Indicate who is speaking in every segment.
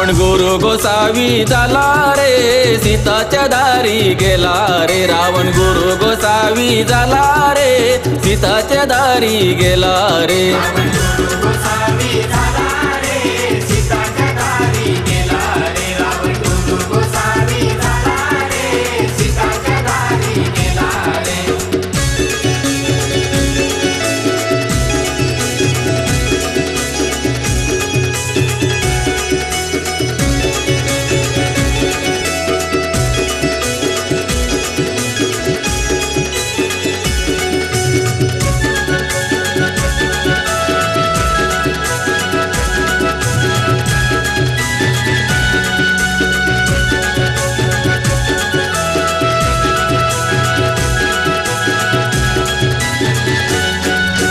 Speaker 1: रावण गुरु गोसावी झाला रे, सीताच्या दारी गेला रे। रावण गुरु गोसावी झाला रे, सीताच्या दारी गेला रे।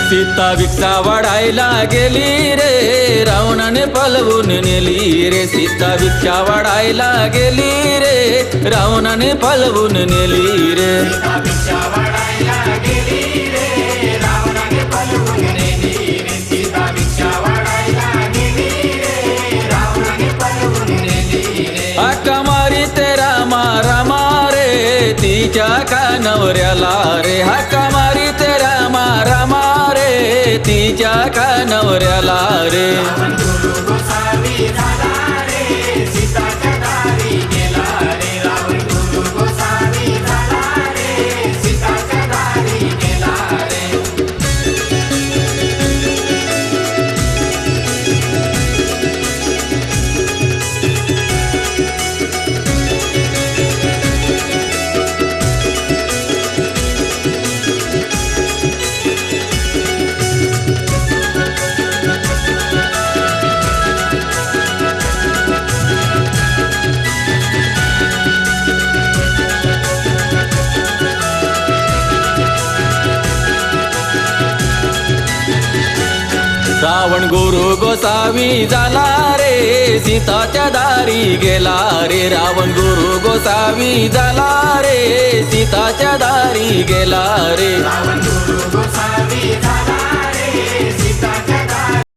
Speaker 1: सीता भिक्षा वाढायला गेली रे, रावणाने पळवून नेली रे। सीता भिक्षा वाढायला गेली रे, रावणाने पळवून नेली रे। हाका मारी ते रामा रामा रे, तिच्या कानवऱ्याला रे। हाका मारी ते रामा रामा रे, तिच्या कानवऱ्याला रे। रावण गुरु गोसावी झाला रे, सीताच्या दारी गेला रे। रावण गुरु गोसावी झाला रे, सीताच्या दारी गेला रे।
Speaker 2: रावण गुरु गोसावी झाला